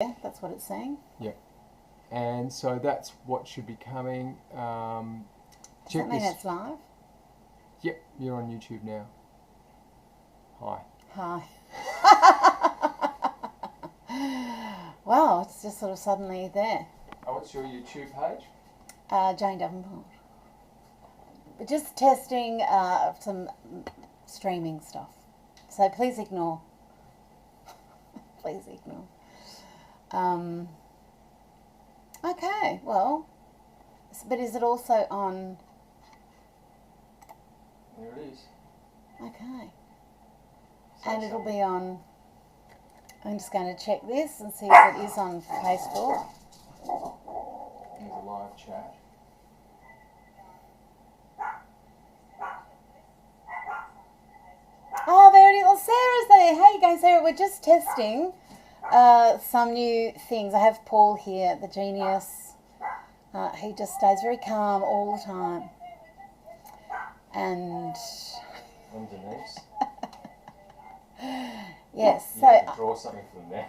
Yeah, that's what it's saying. Yep. And so that's what should be coming. Does that mean it's live? Yep, you're on YouTube now. Hi. Hi. Wow, it's just sort of suddenly there. Oh, what's your YouTube page? Jane Davenport. Just testing some streaming stuff. So please ignore. Please ignore. Okay, well, but is it also on? There it is. Okay. So And it'll be on, I'm just going to check this and see if it is on Facebook. Here's a live chat. Oh, there it is. Oh, Sarah's there. How you going, Sarah? We're just testing some new things. I have Paul here, the genius. He just stays very calm all the time. And Denise. yes, You so have to draw something from there.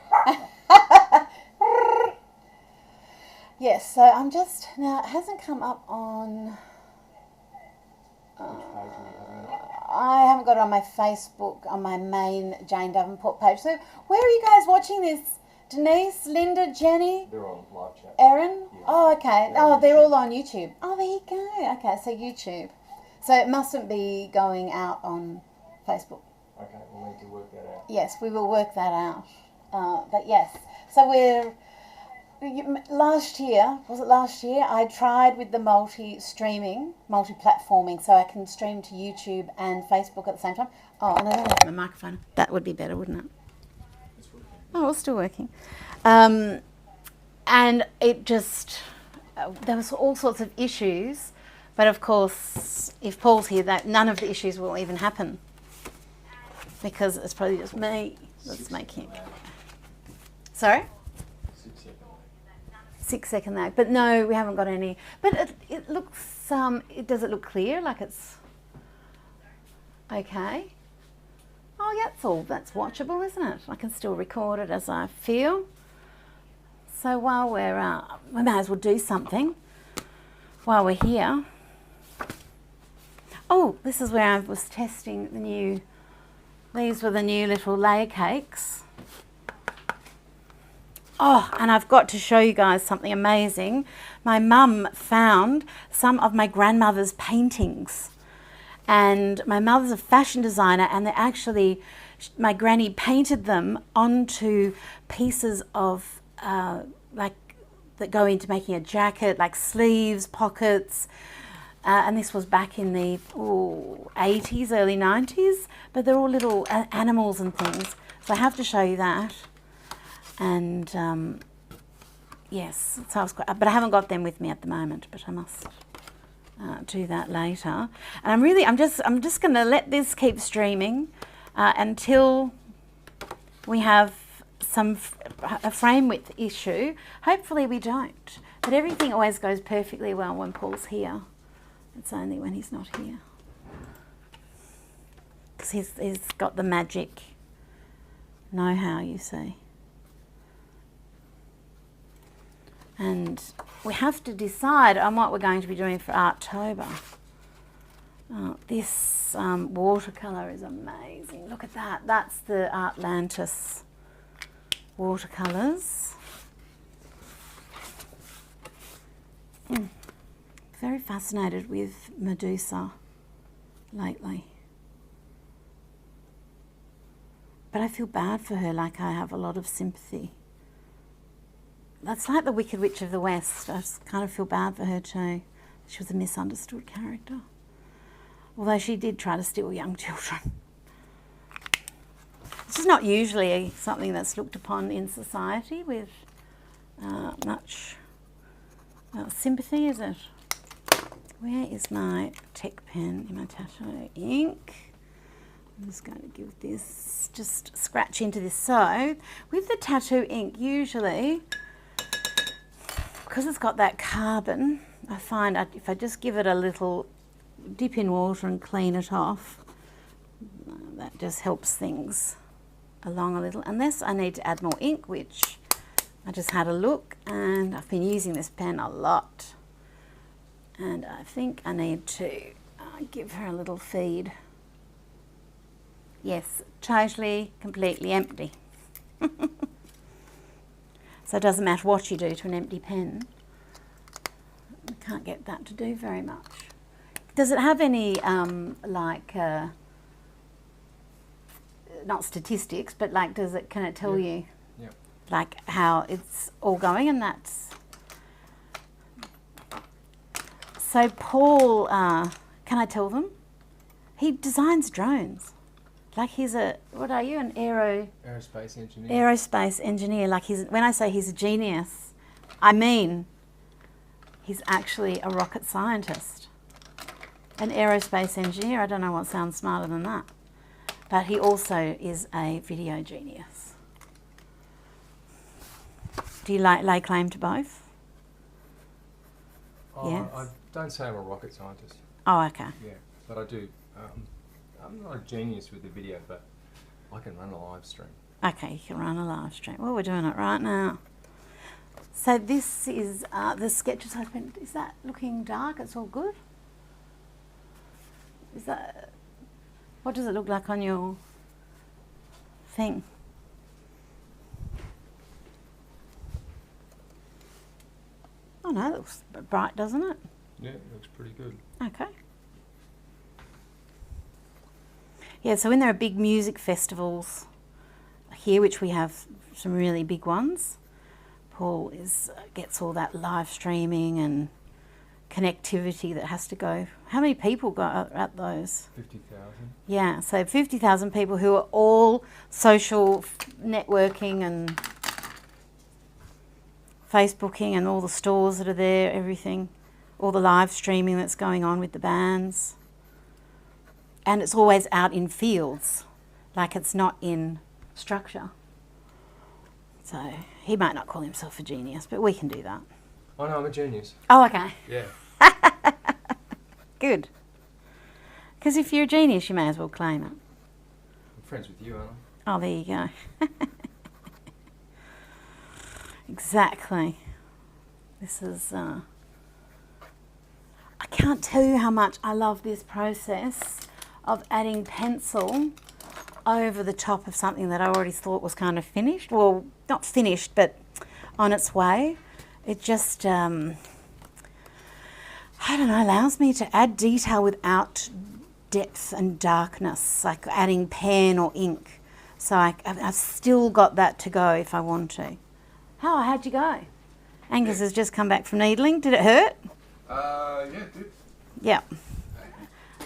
yes, so I'm just now. It hasn't come up on. Which page are you having it? I haven't got it on my Facebook, on my main Jane Davenport page. So where are you guys watching this? Denise, Linda, Jenny, They're on live chat. Erin? Yeah. Oh, okay. They're on They're YouTube. all on YouTube. Oh, there you go. Okay, so YouTube. So it mustn't be going out on Facebook. Okay, we'll need to work that out. Yes, we will work that out. But yes, so last year, was it last year, I tried with the multi-platforming, so I can stream to YouTube and Facebook at the same time. Oh, and I don't have my microphone. That would be better, wouldn't it? It's working. Oh, it's still working. And it just, there was all sorts of issues, but of course, if Paul's here, none of the issues will even happen because it's probably just me that's making it. Sorry? 6 second. 6 second lag, but no, we haven't got any. But it looks, does it look clear? Like it's okay? Oh, yeah, that's watchable, isn't it? I can still record it as I feel. So while we may as well do something while we're here. Oh, this is where I was testing these were the new little layer cakes. Oh, and I've got to show you guys something amazing. My mum found some of my grandmother's paintings. And my mother's a fashion designer, and they're actually, my granny painted them onto pieces of, that go into making a jacket, like sleeves, pockets. And this was back in the 80s, early 90s. But they're all little animals and things. So I have to show you that. And yes, so but I haven't got them with me at the moment, but I must do that later. And I'm just going to let this keep streaming until we have a frame width issue. Hopefully we don't, but everything always goes perfectly well when Paul's here. It's only when he's not here, because he's got the magic know-how, you see. And we have to decide on what we're going to be doing for Arttober. This watercolour is amazing. Look at that. That's the Atlantis watercolours. Very fascinated with Medusa lately. But I feel bad for her, like I have a lot of sympathy. That's like the Wicked Witch of the West. I just kind of feel bad for her too. She was a misunderstood character. Although she did try to steal young children. This is not usually something that's looked upon in society with much sympathy, is it? Where is my Tech pen in my tattoo ink? I'm just going to give this, just scratch into this. So, with the tattoo ink, usually, because it's got that carbon, I find if I just give it a little dip in water and clean it off, that just helps things along a little. Unless I need to add more ink, which I just had a look, and I've been using this pen a lot, and I think I need to give her a little feed. Yes, totally, completely empty. So it doesn't matter what you do to an empty pen. You can't get that to do very much. Does it have any, not statistics, but like, can it tell you, like, how it's all going? And that's... So Paul, can I tell them? He designs drones. Like, he's what are you, an aerospace engineer. Aerospace engineer. Like, when I say he's a genius, I mean he's actually a rocket scientist. An aerospace engineer. I don't know what sounds smarter than that. But he also is a video genius. Do you lay claim to both? Yes. I don't say I'm a rocket scientist. Oh, okay. Yeah, but I do. I'm not a genius with the video, but I can run a live stream. Okay, you can run a live stream. Well, we're doing it right now. So this is the sketches I've been... Is that looking dark? It's all good? Is that... What does it look like on your thing? Oh no, it looks bright, doesn't it? Yeah, it looks pretty good. Okay. Yeah, so when there are big music festivals here, which we have some really big ones, Paul gets all that live streaming and connectivity that has to go. How many people go at those? 50,000. Yeah, so 50,000 people who are all social networking and Facebooking and all the stores that are there, everything, all the live streaming that's going on with the bands. And it's always out in fields, like it's not in structure. So he might not call himself a genius, but we can do that. Oh no, I'm a genius. Oh, okay. Yeah. Good. Because if you're a genius, you may as well claim it. I'm friends with you, aren't I? Oh, there you go. Exactly. This is... I can't tell you how much I love this process of adding pencil over the top of something that I already thought was kind of finished. Well, not finished, but on its way. It just, I don't know, allows me to add detail without depth and darkness, like adding pen or ink. So I've still got that to go if I want to. How'd you go? Angus has just come back from needling. Did it hurt? Yeah, it did. Yeah.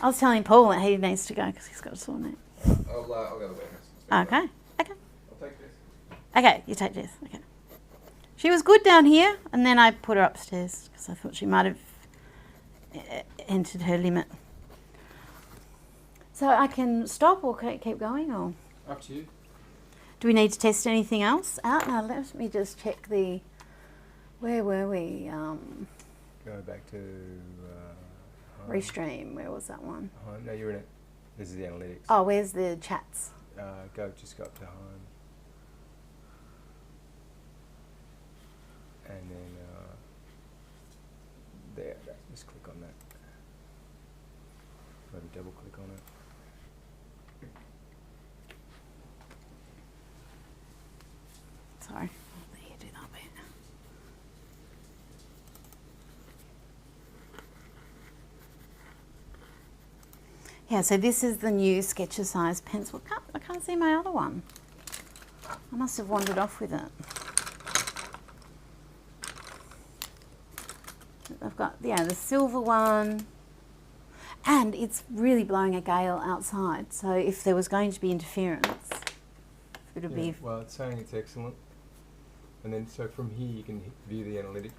I was telling Paul that he needs to go because he's got a sore neck. I'll go to the warehouse. Okay. Okay. I'll take this. Okay, you take this. Okay. She was good down here, and then I put her upstairs because I thought she might have entered her limit. So I can stop or keep going, or? Up to you. Do we need to test anything else out? Now let me just check the... Where were we? Go back to... Restream. Where was that one? Home. No, you're in it. This is the analytics. Oh, where's the chats? Just go up to home. And then there, just click on that. Maybe double click on it. Sorry, I'll let you do that bit. Yeah, so this is the new Sketcher-size pencil. I can't see my other one. I must have wandered off with it. I've got, the silver one. And it's really blowing a gale outside. So if there was going to be interference, it would be... Well, it's saying it's excellent. And then, so from here you can view the analytics.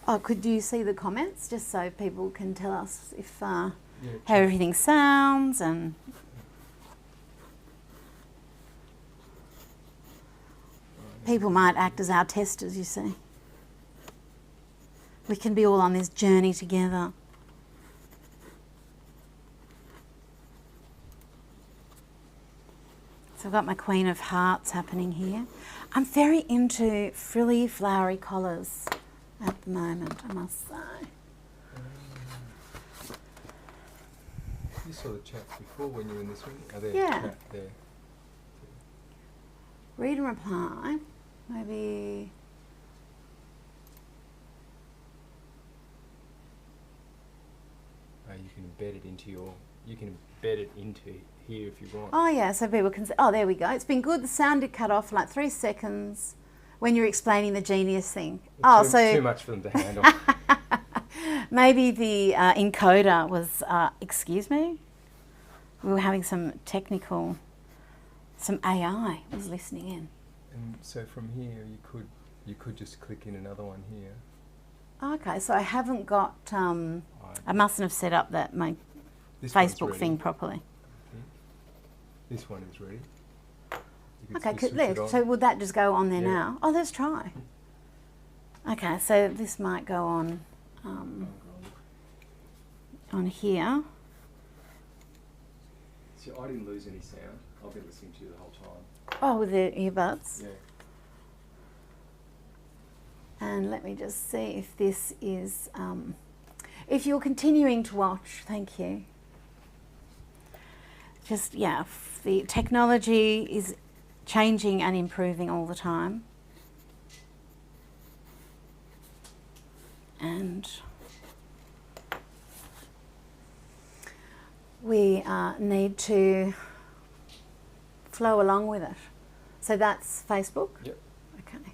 Oh, could you see the comments just so people can tell us if how everything sounds and... People might act as our testers, you see. We can be all on this journey together. So I've got my Queen of Hearts happening here. I'm very into frilly, flowery collars at the moment, I must say. You saw the chats before when you were in this one? Are there Yeah. chat there? Read and reply, maybe. You can embed it into here if you want. Oh yeah, so people can say, oh, there we go. It's been good. The sound did cut off for like 3 seconds when you're explaining the genius thing. Too much for them to handle. Maybe the encoder was, excuse me? We were having some AI was listening in. And so from here you could just click in another one here. Okay, so I haven't got, I mustn't have set up my Facebook thing properly. Okay. This one is ready. Okay, so would that just go on there now? Oh, let's try. Okay, so this might go on here. See, I didn't lose any sound. I've been listening to you the whole time. Oh, with the earbuds? Yeah. And let me just see if this is, if you're continuing to watch, thank you. Just, yeah, the technology is changing and improving all the time. And we need to flow along with it. So that's Facebook? Yep. Okay.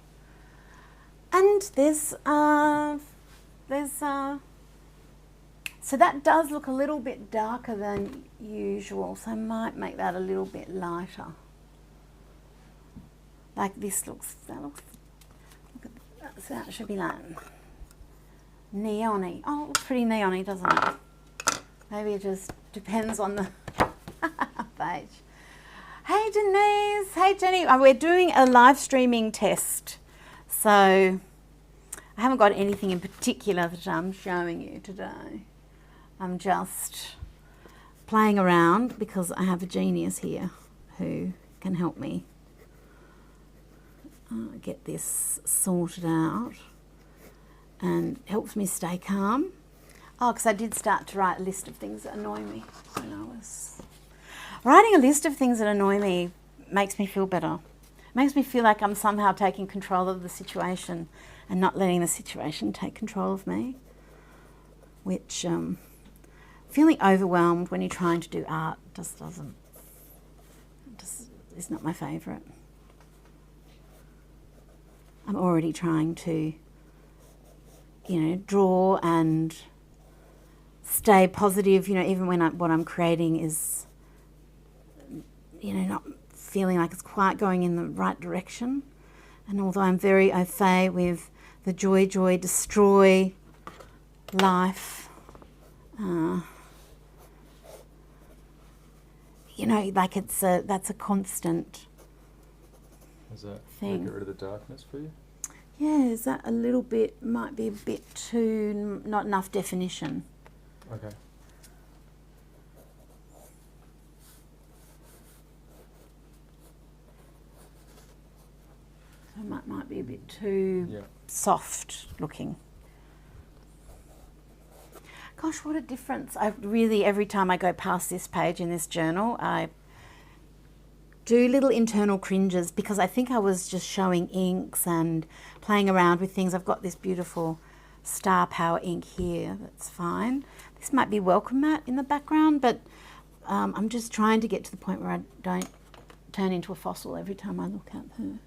And so that does look a little bit darker than usual, so I might make that a little bit lighter. Like this looks, so that should be like neon-y. Oh, it looks pretty neon-y, doesn't it? Maybe it just depends on the page. Hey Denise, hey Jenny, we're doing a live streaming test. So I haven't got anything in particular that I'm showing you today. I'm just playing around because I have a genius here who can help me get this sorted out and helps me stay calm. Oh, because I did start to write a list of things that annoy me when I was... Writing a list of things that annoy me makes me feel better. Makes me feel like I'm somehow taking control of the situation and not letting the situation take control of me. Which, feeling overwhelmed when you're trying to do art just is not my favourite. I'm already trying to, draw and stay positive, even when what I'm creating is, not feeling like it's quite going in the right direction. And although I'm very au fait with the joy, destroy life, like that's a constant Is that thing. Get rid of the darkness for you? Yeah, is that a little bit, might be a bit too, not enough definition. Okay. So it might be a bit too soft looking. Gosh, what a difference. I really, every time I go past this page in this journal, I do little internal cringes because I think I was just showing inks and playing around with things. I've got this beautiful Star Power ink here, that's fine. This might be Welcome Mat in the background, but I'm just trying to get to the point where I don't turn into a fossil every time I look at her.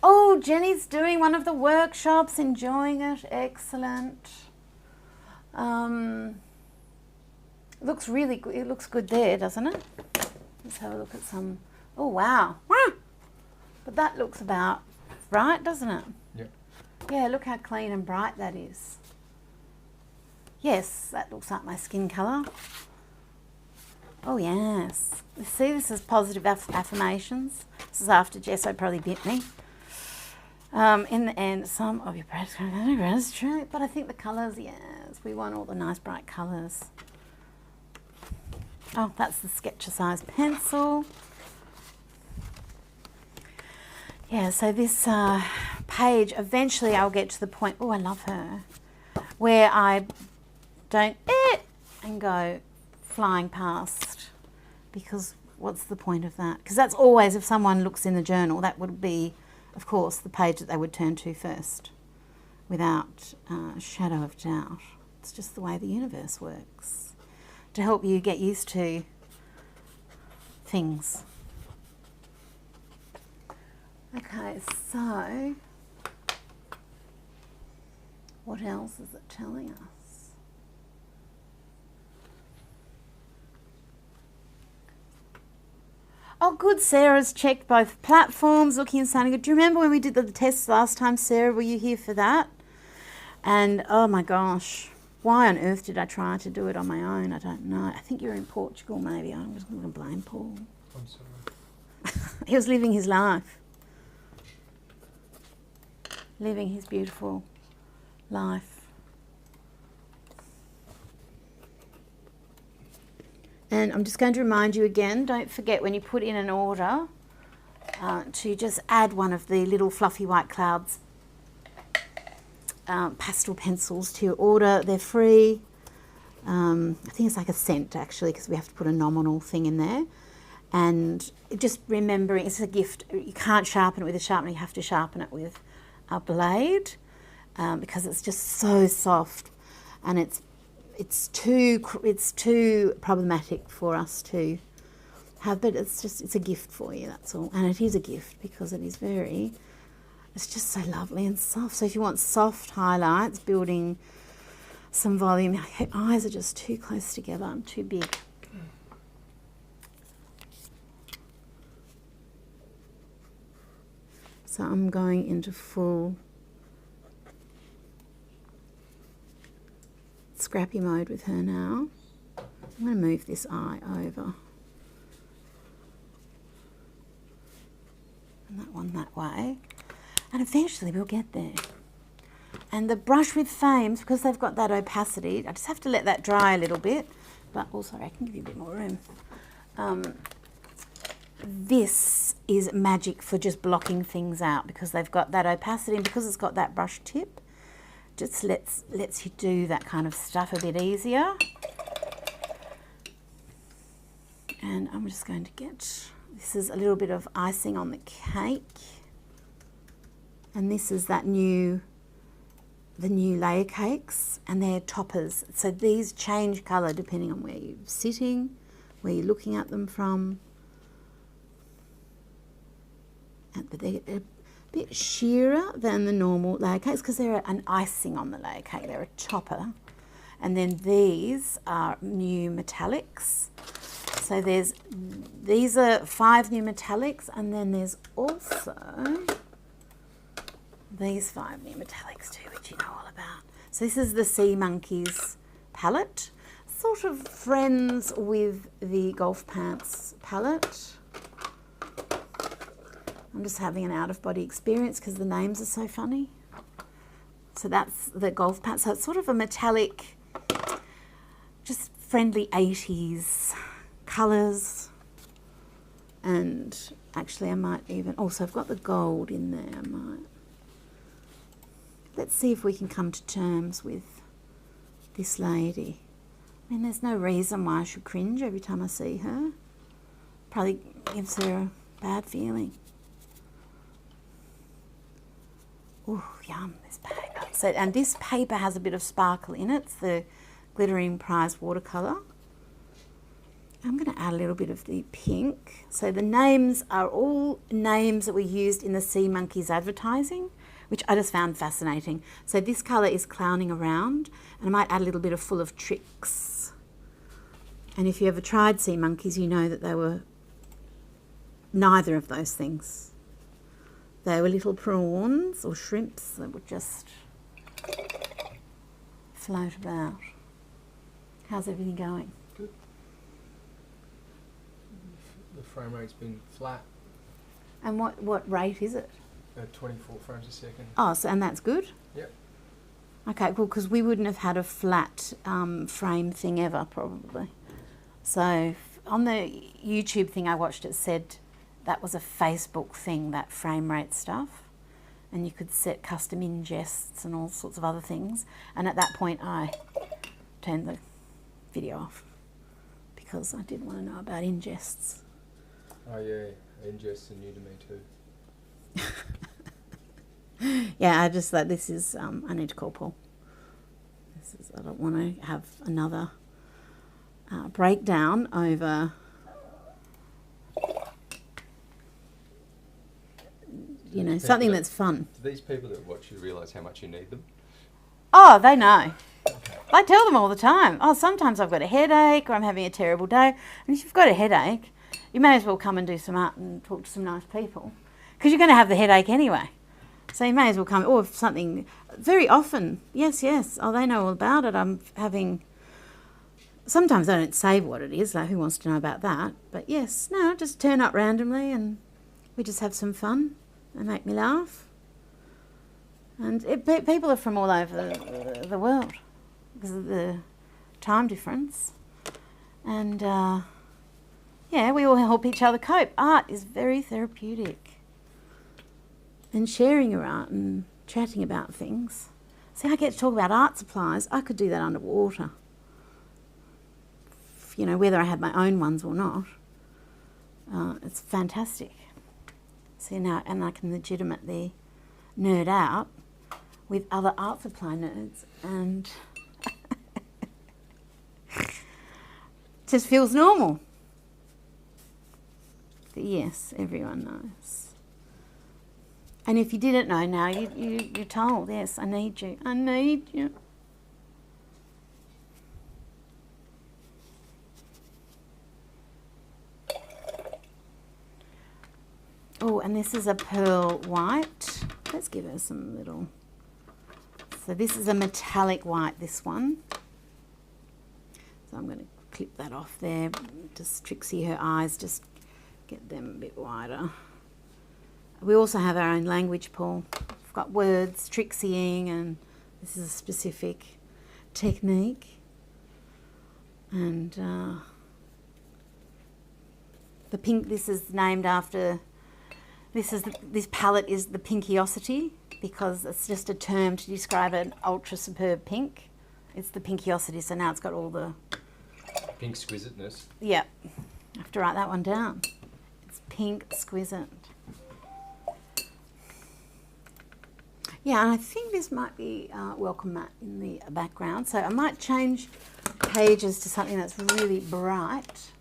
Oh, Jenny's doing one of the workshops, enjoying it. Excellent. Looks really good. It looks good there, doesn't it? Let's have a look at some. Oh, wow. But that looks about right, doesn't it? Yeah. Yeah, look how clean and bright that is. Yes, that looks like my skin colour. Oh, yes. See, this is positive affirmations. This is after Jess probably bit me. In the end, some of your practice true, but I think the colours, yes, we want all the nice bright colours. Oh, that's the Sketcher size pencil. Yeah, so this page, eventually I'll get to the point, oh, I love her, where I don't and go flying past, because what's the point of that? Because that's always, if someone looks in the journal, that would be, of course, the page that they would turn to first, without a shadow of doubt. It's just the way the universe works, to help you get used to things. Okay, so what else is it telling us? Oh, good. Sarah's checked both platforms, looking and sounding good. Do you remember when we did the test last time, Sarah? Were you here for that? And oh my gosh, why on earth did I try to do it on my own? I don't know. I think you're in Portugal, maybe. I'm just going to blame Paul. I'm sorry. He was living his life, living his beautiful life. And I'm just going to remind you again, don't forget when you put in an order to just add one of the little fluffy white clouds pastel pencils to your order. They're free. I think it's like $1 actually, because we have to put a nominal thing in there. And just remembering, it's a gift. You can't sharpen it with a sharpener, you have to sharpen it with a blade because it's just so soft, and it's too problematic for us to have, but it's a gift for you, that's all. And it is a gift because it is it's just so lovely and soft. So if you want soft highlights, building some volume, her eyes are just too close together and too big. So I'm going into full scrappy mode with her now. I'm going to move this eye over. And that one that way. And eventually we'll get there. And the brush with Fames, because they've got that opacity, I just have to let that dry a little bit. But also, I can give you a bit more room. This is magic for just blocking things out, because they've got that opacity, and because it's got that brush tip, just lets you do that kind of stuff a bit easier. And I'm just going to get, this is a little bit of icing on the cake. And this is the new layer cakes, and they're toppers. So these change colour depending on where you're sitting, where you're looking at them from. But they're a bit sheerer than the normal layer cakes because they're an icing on the layer cake. They're a topper. And then these are new metallics. So these are 5 new metallics, and then there's also these 5 new metallics too, which you know all about. So this is the Sea Monkeys palette, sort of friends with the Golf Pants palette. I'm just having an out-of-body experience because the names are so funny. So that's the Golf Pants. So it's sort of a metallic, just friendly 80s colours. And actually I might even, also I've got the gold in there, I might. Let's see if we can come to terms with this lady. I mean, there's no reason why I should cringe every time I see her. Probably gives her a bad feeling. Ooh, yum, this paper. So, and this paper has a bit of sparkle in it. It's the Glittering Prize Watercolor. I'm going to add a little bit of the pink. So the names are all names that were used in the Sea Monkeys advertising, which I just found fascinating. So this colour is Clowning Around, and I might add a little bit of Full of Tricks. And if you ever tried Sea Monkeys, you know that they were neither of those things. They were little prawns or shrimps that would just float about. How's everything going? Good. The frame rate's been flat. And what rate is it? at 24 frames a second. Oh, so, and that's good? Yep. Okay, well, because we wouldn't have had a flat frame thing ever, probably. So on the YouTube thing I watched, it said that was a Facebook thing, that frame rate stuff. And you could set custom ingests and all sorts of other things. And at that point, I turned the video off because I didn't want to know about ingests. Oh yeah, ingests are new to me too. Yeah, I just thought this is, I need to call Paul. I don't want to have another breakdown over, you know, something that's fun. Do these people that watch you realise how much you need them? Oh, they know. I tell them all the time. Oh, sometimes I've got a headache or I'm having a terrible day. And if you've got a headache, you may as well come and do some art and talk to some nice people because you're going to have the headache anyway. So you may as well come, or if something, very often, yes, oh, they know all about it. I'm having, sometimes I don't say what it is, like who wants to know about that? But yes, no, I just turn up randomly and we just have some fun. They make me laugh. And people are from all over the world because of the time difference. And yeah, we all help each other cope. Art is very therapeutic. And sharing your art and chatting about things. See, I get to talk about art supplies. I could do that underwater. You know, whether I had my own ones or not. It's fantastic. See now, and I can legitimately nerd out with other art supply nerds, and just feels normal. But yes, everyone knows. And if you didn't know now, you're told, yes, I need you. I need you. Oh, and this is a pearl white. Let's give her some little... So this is a metallic white, this one. So I'm going to clip that off there. Just Trixie, her eyes, just get them a bit wider. We also have our own language, Paul. We've got words, Trixieing, and this is a specific technique. And the pink, this is named after, this palette is the Pinkiosity, because it's just a term to describe an ultra superb pink. It's the Pinkiosity, so now it's got all the... Pink exquisiteness. Yeah, I have to write that one down. It's pink exquisite. Yeah, and I think this might be welcome mat in the background. So I might change pages to something that's really bright.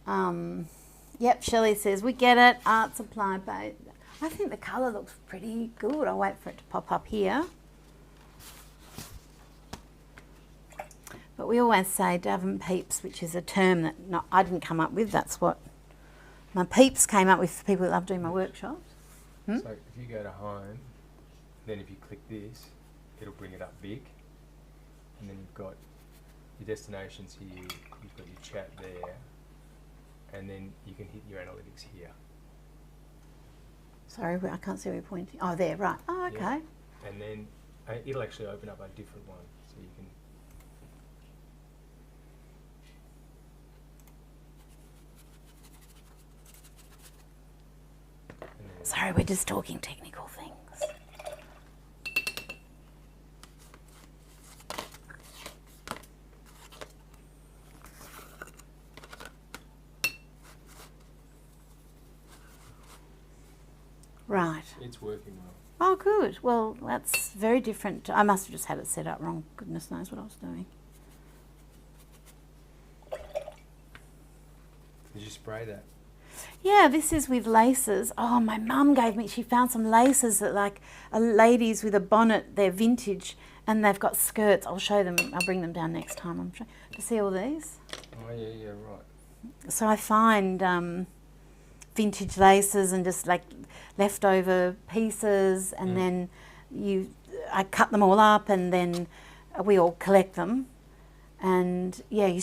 Yep, Shelley says, we get it, art supply, but I think the colour looks pretty good. I'll wait for it to pop up here. But we always say Dove and Peeps, which is a term that I didn't come up with. That's what my peeps came up with for people that love doing my workshops. So if you go to home, then if you click this, it'll bring it up big. And then you've got your destinations here, you've got your chat there, and then you can hit your analytics here. Sorry, I can't see where you're pointing. Oh, there, right. Oh, okay. Yeah. And then it'll actually open up a different one, so you can... Sorry, we're just talking technical things. Right. It's working well. Oh, good. Well, that's very different. I must have just had it set up wrong. Goodness knows what I was doing. Did you spray that? Yeah, this is with laces. Oh, my mum gave me, she found some laces that like are ladies with a bonnet, they're vintage, and they've got skirts. I'll show them, I'll bring them down next time. I'm sure. To see all these? Oh, yeah, right. So I find vintage laces and just like leftover pieces, and then I cut them all up, and then we all collect them. And yeah,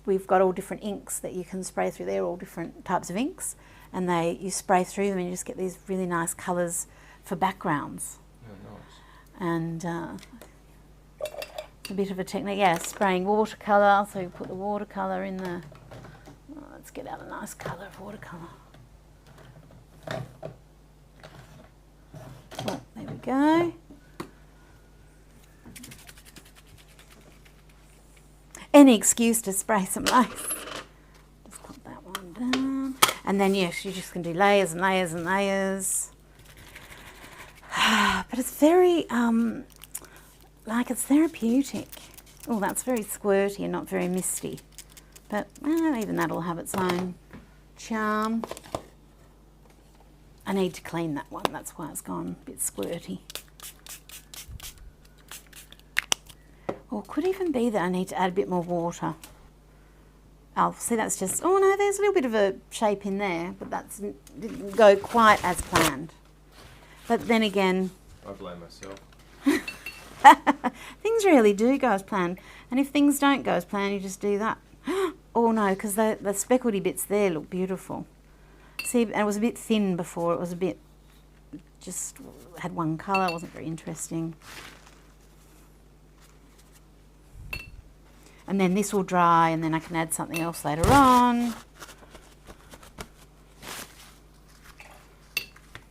we've got all different inks that you can spray through there, all different types of inks. and you spray through them and you just get these really nice colours for backgrounds. Oh, nice. And a bit of a technique, yeah, spraying watercolour. So you put the watercolour in the, let's get out a nice colour of watercolour. Oh, there we go. Any excuse to spray some lace. Just put that one down. And then, yes, you're just going to do layers and layers and layers. But it's very, like it's therapeutic. Oh, that's very squirty and not very misty. But even that'll have its own charm. I need to clean that one. That's why it's gone a bit squirty. Or it could even be that I need to add a bit more water. Oh, see, that's just, oh no, there's a little bit of a shape in there, but that didn't go quite as planned. But then again, I blame myself. things really do go as planned. And if things don't go as planned, you just do that. Oh no, because the speckledy bits there look beautiful. See, and it was a bit thin before. It was a bit, just had one colour. It wasn't very interesting. And then this will dry, and then I can add something else later on.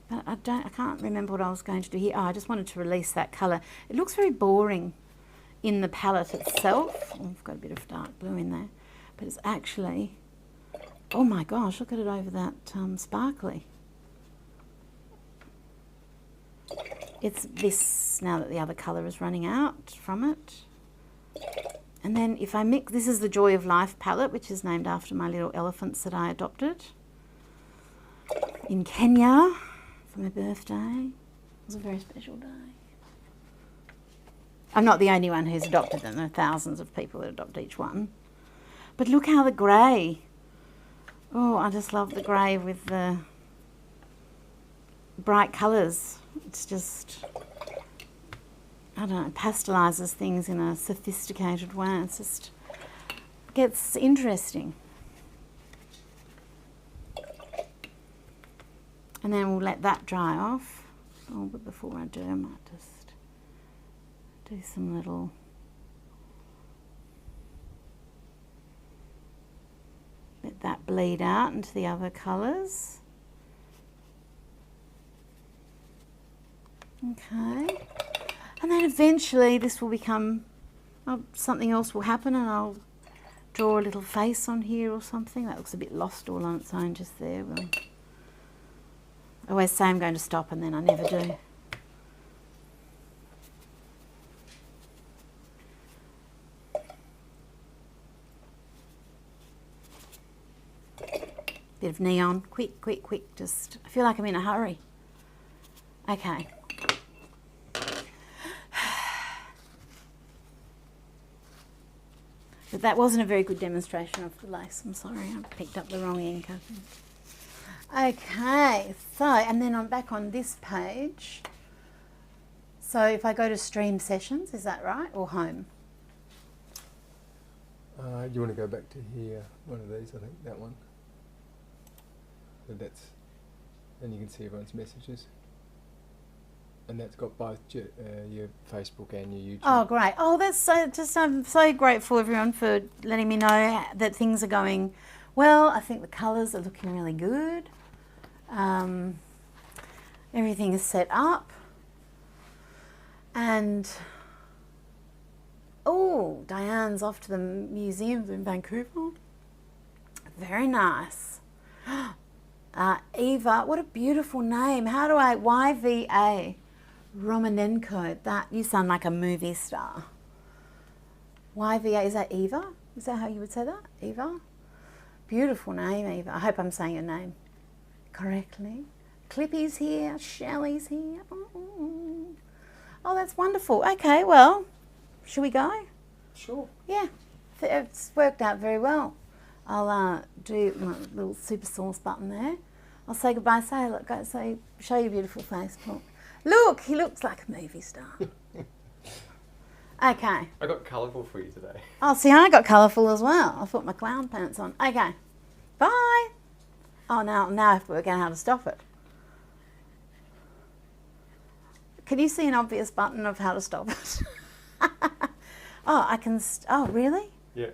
But I can't remember what I was going to do here. Oh, I just wanted to release that colour. It looks very boring in the palette itself. Oh, I've got a bit of dark blue in there, but it's actually, oh my gosh, look at it over that sparkly. It's this, now that the other colour is running out from it. And then if I mix, this is the Joy of Life palette, which is named after my little elephants that I adopted in Kenya for my birthday. It was a very special day. I'm not the only one who's adopted them. There are thousands of people that adopt each one. But look how the grey, oh, I just love the grey with the bright colours. It's just, I don't know, it pastelises things in a sophisticated way. It's just, gets interesting. And then we'll let that dry off. Oh, but before I do, I might just do some little, let that bleed out into the other colours. Okay. And then eventually this will become, something else will happen and I'll draw a little face on here or something. That looks a bit lost all on its own just there. Well, I always say I'm going to stop and then I never do. Bit of neon, quick, quick, quick, just, I feel like I'm in a hurry. Okay. But that wasn't a very good demonstration of the lace. I'm sorry, I picked up the wrong ink, I think. Okay, so, and then I'm back on this page. So if I go to stream sessions, is that right, or home? You want to go back to here, one of these, I think, that one. So that's, and you can see everyone's messages. And that's got both your Facebook and your YouTube. Oh, great. Oh, that's so, just, I'm so grateful, everyone, for letting me know that things are going well. I think the colours are looking really good. Everything is set up. And, oh, Diane's off to the museum in Vancouver. Very nice. Eva, what a beautiful name. How do I, YVA. Romanenko, that, you sound like a movie star. YVA, is that Eva? Is that how you would say that? Eva? Beautiful name, Eva. I hope I'm saying your name correctly. Clippy's here, Shelley's here. Oh, that's wonderful. Okay, well, shall we go? Sure. Yeah, it's worked out very well. I'll do my little super sauce button there. I'll say goodbye, say, look, go, say, show your beautiful face, Paul. Look, he looks like a movie star. Okay. I got colourful for you today. Oh, see, I got colourful as well. I put my clown pants on. Okay. Bye. Oh, now I have to work out how to stop it. Can you see an obvious button of how to stop it? Oh, I can. Oh, really? Yeah.